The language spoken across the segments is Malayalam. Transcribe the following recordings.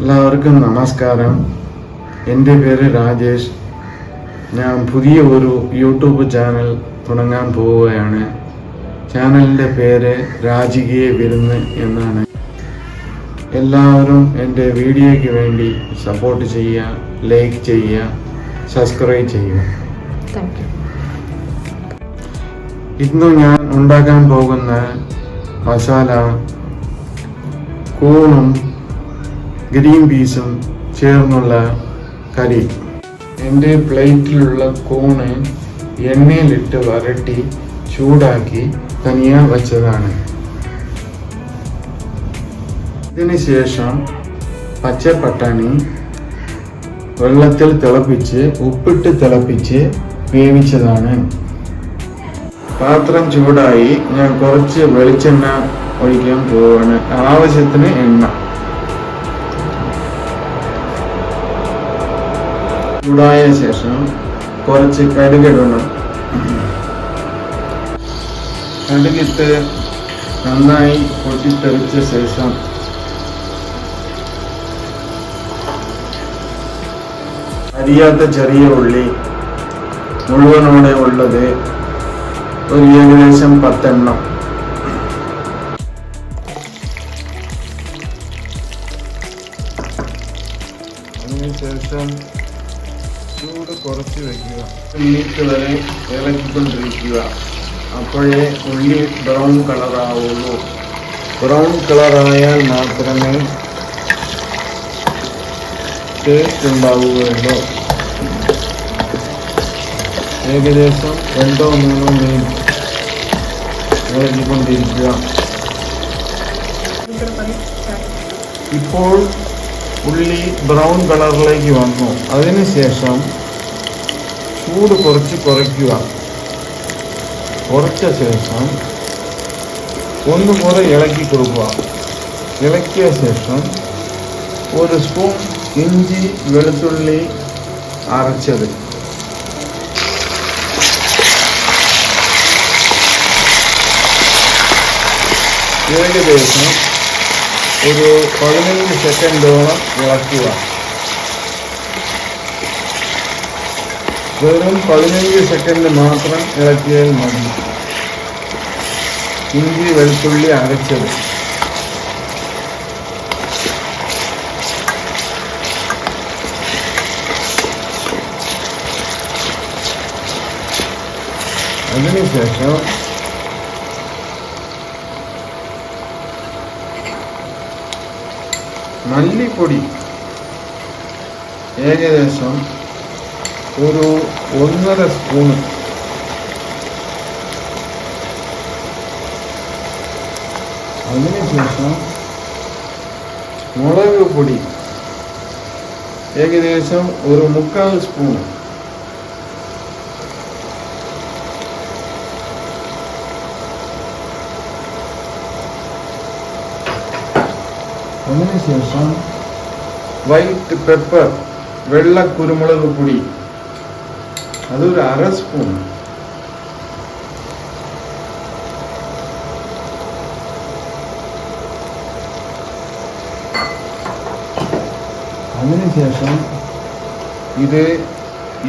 എല്ലാവർക്കും നമസ്കാരം. എൻ്റെ പേര് രാജേഷ്. ഞാൻ പുതിയ ഒരു യൂട്യൂബ് ചാനൽ തുടങ്ങാൻ പോവുകയാണ്. ചാനലിൻ്റെ പേര് രാജകീയ വിരുന്ന് എന്നാണ്. എല്ലാവരും എൻ്റെ വീഡിയോയ്ക്ക് വേണ്ടി സപ്പോർട്ട് ചെയ്യുക, ലൈക്ക് ചെയ്യുക, സബ്സ്ക്രൈബ് ചെയ്യുക. ഇന്ന് ഞാൻ ഉണ്ടാക്കാൻ പോകുന്ന മസാല കൂണും ഗ്രീൻ പീസും ചേർന്നുള്ള കറി. എൻ്റെ പ്ലേറ്റിലുള്ള കൂണ് എണ്ണയിലിട്ട് വരട്ടി ചൂടാക്കി തനിയെ വച്ചതാണ്. ഇതിന് ശേഷം പച്ചപ്പട്ടാണി വെള്ളത്തിൽ തിളപ്പിച്ച് ഉപ്പിട്ട് തിളപ്പിച്ച് വേവിച്ചതാണ്. പാത്രം ചൂടായി ഞാൻ കുറച്ച് വെളിച്ചെണ്ണ ഒഴിക്കാൻ പോവുകയാണ്. ആവശ്യത്തിന് എണ്ണ. ചൂടായ ശേഷം കുറച്ച് കടുകിടണം. കടുകിട്ട് നന്നായി പൊട്ടിത്തെറിച്ച ശേഷം അരിയാത്ത ചെറിയ ഉള്ളി മുഴുവനോടെ ഉള്ളത് ഒരു ഏകദേശം 10 എണ്ണം. അതിനുശേഷം ചൂട് കുറച്ച് വയ്ക്കുക. മിനിറ്റ് വരെ ഇളക്കിക്കൊണ്ടിരിക്കുക. അപ്പോഴേ ഉള്ളി ബ്രൗൺ കളറാവുള്ളൂ. ബ്രൗൺ കളറായാൽ മാത്രമേ ടേസ്റ്റ് ഉണ്ടാവുകയുള്ളൂ. ഏകദേശം 2-3 മിനിറ്റ് ഇളക്കിക്കൊണ്ടിരിക്കുക. ഇപ്പോൾ ഉള്ളി ബ്രൗൺ കളറിലേക്ക് വന്നു. അതിനുശേഷം ചൂട് കുറയ്ക്കുക. കുറച്ച ശേഷം ഒന്നുകൂടെ ഇളക്കി കൊടുക്കുക. ഇളക്കിയ ശേഷം 1 സ്പൂൺ ഇഞ്ചി വെളുത്തുള്ളി അരച്ചത്, ഏകദേശം ഒരു 15 സെക്കൻഡോളം ഇളക്കുക. വെറും 15 സെക്കൻഡ് മാത്രം ഇളക്കിയാൽ മതി. ഇഞ്ചി വെളുത്തുള്ളി അരച്ചത്. അതിനുശേഷം മല്ലിപ്പൊടി ഏകദേശം ഒരു 1.5 സ്പൂൺ. അതിനുശേഷം മുളക് പൊടി ഏകദേശം ഒരു 3/4 സ്പൂൺ. അതിനുശേഷം വൈറ്റ് പെപ്പർ വെള്ള കുരുമുളക് പൊടി അതൊരു 1/2 സ്പൂൺ. അതിനുശേഷം ഇത്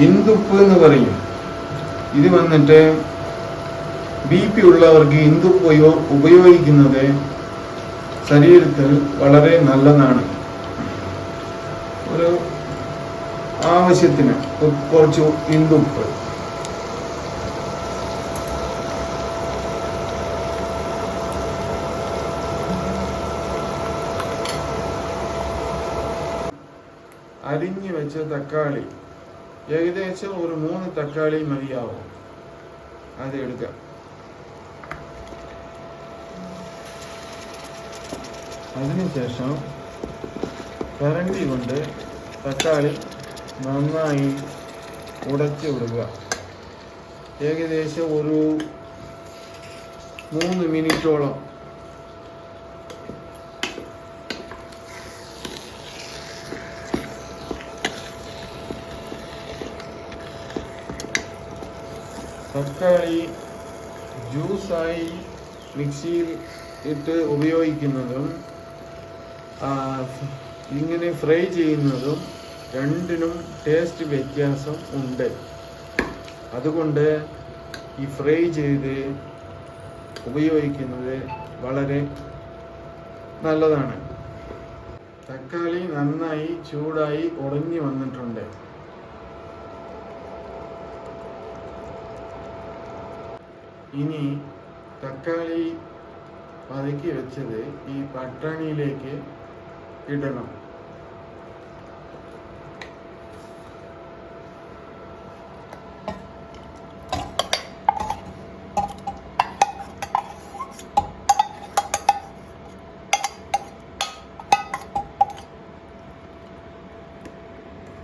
ഇന്ദുപ്പ് എന്ന് പറയും. ഇത് വന്നിട്ട് BP ഉള്ളവർക്ക് ഇന്ദുപ്പ് ഉപയോഗിക്കുന്നത് ശരീരത്തിൽ വളരെ നല്ലതാണ്. ഒരു ആവശ്യത്തിന് കുറച്ച് ഇന്ദുപ്പ്. അരിഞ്ഞു വെച്ച തക്കാളി ഏകദേശം ഒരു 3 തക്കാളി മതിയാവും. അത് എടുക്കാം. അതിനുശേഷം കരണ്ടി കൊണ്ട് തക്കാളി നന്നായി ഉടച്ചു വിടുക. ഏകദേശം ഒരു 3 മിനിറ്റോളം. തക്കാളി ജ്യൂസായി മിക്സിയിൽ ഇട്ട് ഉപയോഗിക്കുന്നതും ഇങ്ങനെ ഫ്രൈ ചെയ്യുന്നതും രണ്ടിനും ടേസ്റ്റ് വ്യത്യാസം ഉണ്ട്. അതുകൊണ്ട് ഈ ഫ്രൈ ചെയ്ത് ഉപയോഗിക്കുന്നത് വളരെ നല്ലതാണ്. തക്കാളി നന്നായി ചൂടായി ഉടഞ്ഞു വന്നിട്ടുണ്ട്. ഇനി തക്കാളി വതക്കി വെച്ചത് ഈ പട്ടാണിയിലേക്ക് ഇടണം.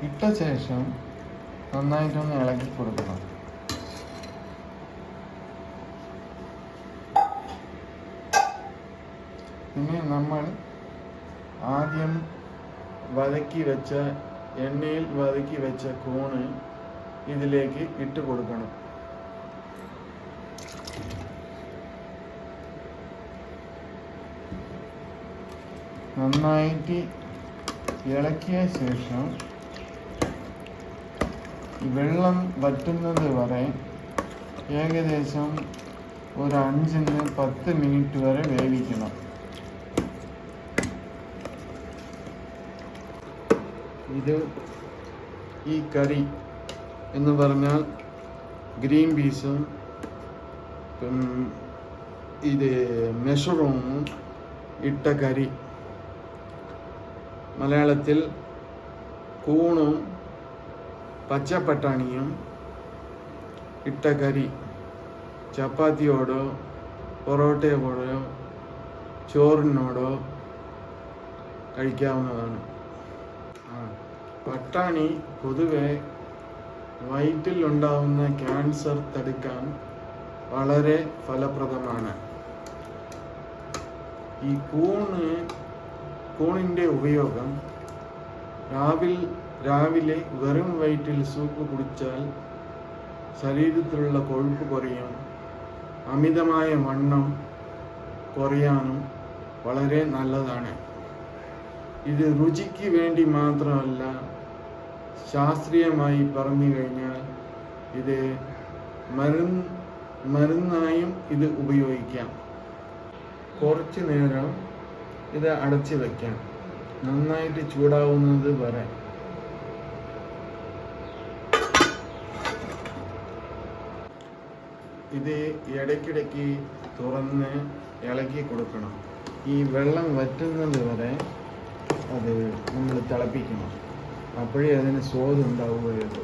ഇട്ട ശേഷം നന്നായിട്ടൊന്ന് ഇളക്കി കൊടുക്കണം. പിന്നെ നമ്മൾ ആദ്യം എണ്ണയിൽ വതക്കി വെച്ച കൂണ് ഇതിലേക്ക് ഇട്ട് കൊടുക്കണം. നന്നായിട്ട് ഇളക്കിയ ശേഷം വെള്ളം വറ്റുന്നത് വരെ ഏകദേശം ഒരു 5-10 മിനിറ്റ് വരെ വേവിക്കണം. ഈ കറി എന്ന് പറഞ്ഞാൽ ഗ്രീൻ പീസും മഷ്റൂമും ഇട്ട കറി. മലയാളത്തിൽ കൂണും പച്ചപ്പട്ടാണിയും ഇട്ട കറി ചപ്പാത്തിയോടോ പൊറോട്ടയോടോ ചോറിനോടോ കഴിക്കാവുന്നതാണ്. പട്ടാണി പൊതുവെ വയറ്റിൽ ഉണ്ടാവുന്ന ക്യാൻസർ തടുക്കാൻ വളരെ ഫലപ്രദമാണ്. ഈ കൂണിൻ്റെ ഉപയോഗം രാവിലെ വെറും വയറ്റിൽ സൂപ്പ് കുടിച്ചാൽ ശരീരത്തിലുള്ള കൊഴുപ്പ് കുറയും, അമിതമായ വണ്ണം കുറയാനും വളരെ നല്ലതാണ്. ഇത് രുചിക്ക് വേണ്ടി മാത്രമല്ല, ശാസ്ത്രീയമായി പറഞ്ഞു കഴിഞ്ഞാൽ ഇത് മരുന്നായും ഇത് ഉപയോഗിക്കാം. കുറച്ച് നേരം ഇത് അടച്ചു വയ്ക്കാം, നന്നായിട്ട് ചൂടാവുന്നത് വരെ. ഇത് ഇടയ്ക്കിടയ്ക്ക് തുറന്ന് ഇളക്കി കൊടുക്കണം. ഈ വെള്ളം വറ്റുന്നത് വരെ അത് നമ്മൾ തിളപ്പിക്കണം. അപ്പോഴേ അതിന് സ്വാദ് ഉണ്ടാവുകയുള്ളൂ.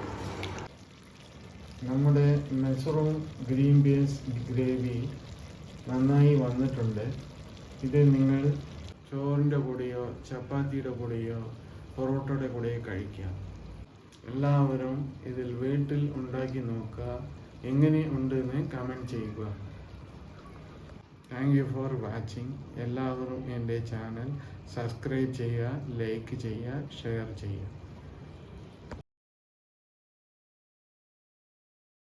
നമ്മുടെ മഷ്റൂം ഗ്രീൻ പീസ് ഗ്രേവി നന്നായി വന്നിട്ടുണ്ട്. ഇത് നിങ്ങൾ ചോറിൻ്റെ കൂടെയോ ചപ്പാത്തിയുടെ കൂടെയോ പൊറോട്ടയുടെ കൂടെയോ കഴിക്കാം. എല്ലാവരും ഇതിൽ വീട്ടിൽ ഉണ്ടാക്കി നോക്കുക. എങ്ങനെ ഉണ്ടെന്ന് കമൻറ്റ് ചെയ്യുക. Thank you for watching. എല്ലാവരും എൻ്റെ ചാനൽ സബ്സ്ക്രൈബ് ചെയ്യുക, ലൈക്ക് ചെയ്യുക, ഷെയർ ചെയ്യുക.